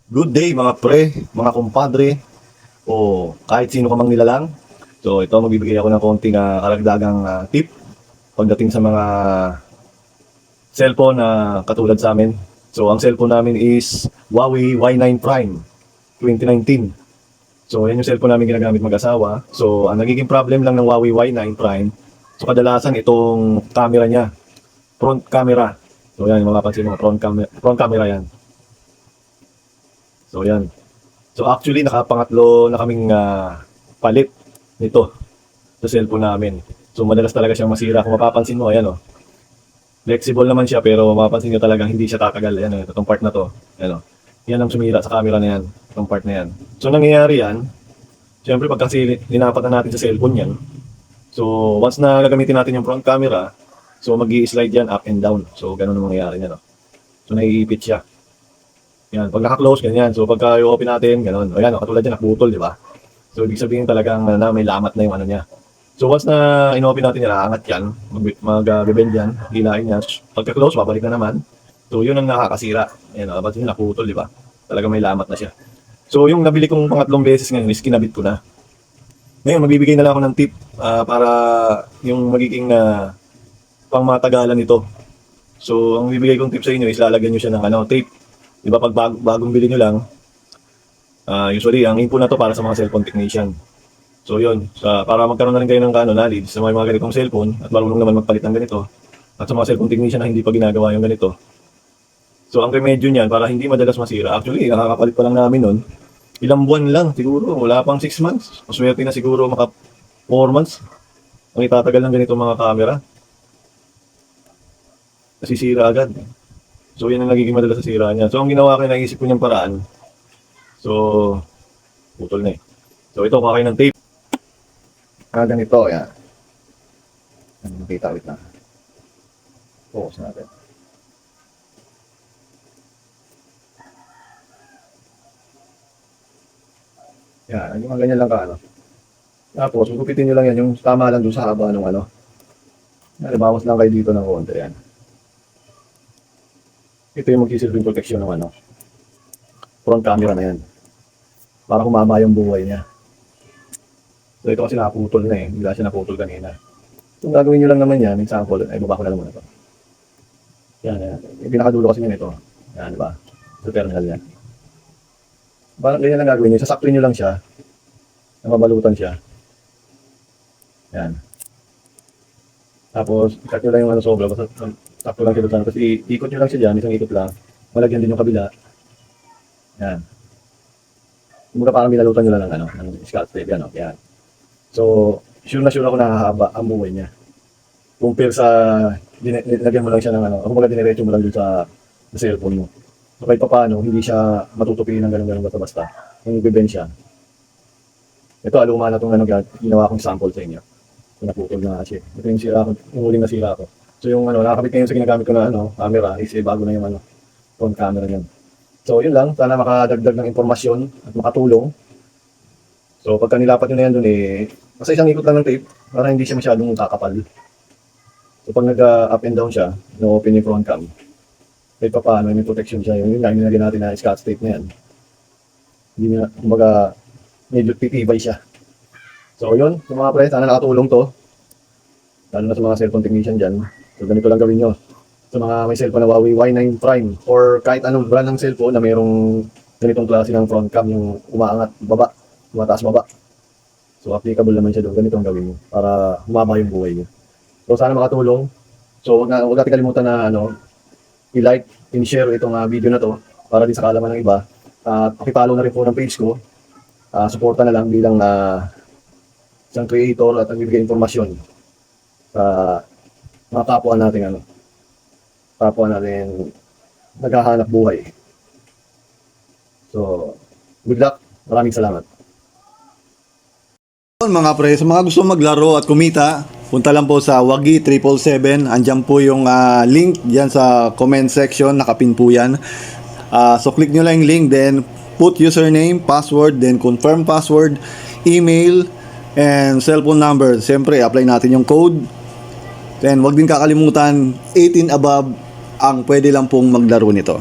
Good day mga pre, mga kumpadre, o kahit sino ka mang nilalang. So ito magbibigay ako ng konting karagdagang tip pagdating sa mga cellphone na katulad sa amin. So ang cellphone namin is Huawei Y9 Prime 2019. So yan yung cellphone namin ginagamit mag-asawa. So ang nagiging problem lang ng Huawei Y9 Prime, so kadalasan itong camera niya, front camera. So yan, mapapansin mo, front camera yan. So yan. So actually nakapangatlo na kaming palit nito sa cellphone namin. So madalas talaga siyang masira. Kung mapapansin mo, ayan oh. Flexible naman siya pero mapapansin nyo talagang hindi siya tatagal. Ayan oh, itong part na to. Ayan oh. Yan ang sumira sa camera na yan. Itong part na yan. So nangyayari yan, siyempre pag kasi linapat na natin sa cellphone yan, so once na gagamitin natin yung front camera, so mag-i-slide yan up and down. So ganun ang mangyayari yan oh. So naiipit siya. Yan, pag naka-close, ganyan. So, pagka i-open natin, gano'n. O yan, katulad yan, nakaputol, di ba? So, ibig sabihin talagang na may lamat na yung ano niya. So, once na in-open natin yan, aangat yan, mag-bend yan, hilain yan. Pagka-close, babalik na naman. So, yun ang nakakasira. Yan, ba't yun, nakaputol, di ba? Talagang may lamat na siya. So, yung nabili kong pangatlong beses ngayon is kinabit ko na. Ngayon, magbibigay na lang ako ng tip para yung magiging pangmatagalan nito. So, ang bibigay kong tip sa inyo is lalagyan nyo siya ng tape. Di ba pag bagong bili nyo lang, usually ang info na to para sa mga cellphone technician. So yun, para magkaroon na rin kayo ng knowledge sa mga ganitong cellphone at marunong naman magpalit ng ganito. At sa mga cellphone technician na hindi pa ginagawa yung ganito. So ang remedyo niyan para hindi madalas masira, actually nakakapalit pa lang namin nun. Ilang buwan lang siguro, wala pang 6 months. Maswerte na siguro maka 4 months ang itatagal ng ganito mga camera. Nasisira agad. So, yan ang nagiging madalas sa sira niya. So, ang ginawa ko, naisip ko niyang paraan. So, putol na eh. So, ito, kakain ng tape. Ganito, yan. Makita ulit na. Focus natin. Yan, yung ganyan lang ka, ano. Tapos, gugupitin nyo lang yan, yung tama lang doon sa haba ng ano. Bawas lang kayo dito ng konti, yan. Ito yung magsisilbing proteksyon ng front camera na yan. Para humaba yung buhay niya. So ito kasi naputol na eh. Bigla siya naputol kanina. Kung gagawin nyo lang naman yan, example, ay baba ko na lang muna ito. Yan. Yung pinakadulo kasi nyo nito. Yan, diba? Sa terminal yan. Parang ganyan lang gagawin nyo. Sasaktuin nyo lang siya. Namabalutan siya. Yan. Tapos, ikat nyo lang yung sobra. Basta sakto lang siya doon. Tapos iikot nyo lang siya dyan. Isang ikot lang. Malagyan din yung kabila. Yan. Kumbaga parang binalutan nyo lang ng scotch tape. Yan, yan. So, sure na sure ako nakahaba ang buhay niya. Compare sa, nilagyan mo lang siya ng kumbaga diniretso mo lang doon sa cellphone mo. So, kahit pa paano, hindi siya matutupiin ng ganun-ganun basta-basta. Kung i-bend siya. Ito, aluma na itong ginawa kong sample sa inyo. So, naputol na siya. Ito yung sira ko, yung huling nasira ko. So yung nakakabit ngayon sa ginagamit ko na camera is bago na yung front camera niyan. So yun lang, sana makadagdag ng impormasyon at makatulong. So pagka nilapat nyo na yan dun basta isang ikot lang ng tape para hindi siya masyadong kakapal. So pag nag-up and down siya, no-open yung front cam. Kahit pa paano, may protection siya. Yung nilagyan natin na scotch tape na yan. Hindi na, kumbaga, medyo titibay siya. So yun, sa mga pre, sana nakatulong to. Lalo na sa mga cellphone technician dyan. So ganito lang gawin nyo. Sa mga may cellphone na Huawei Y9 Prime or kahit anong brand ng cellphone na mayroong ganitong klase ng front cam, yung umaangat baba, umataas baba. So applicable naman siya doon. Ganito ang gawin nyo para humaba yung buhay nyo. So sana makatulong. So huwag natin kalimutan na i-like, in-share itong video na to para din sa kaalaman ng iba. At pakipollow na rin po ng page ko. Suporta na lang bilang isang creator at nagbibigay informasyon sa mga kapwa natin naghahanap buhay. So, good luck. Maraming salamat. Mga pre, sa mga gusto maglaro at kumita, punta lang po sa Wagi 777. Andyan po yung link diyan sa comment section, nakapin po yan. So click nyo lang yung link, then put username, password, then confirm password, email, and cellphone number. Siyempre, apply natin yung code. Then, wag din kakalimutan, 18 above ang pwede lang pong maglaro nito.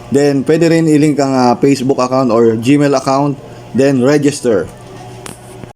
Then pwede rin i-link ang Facebook account or Gmail account, then register.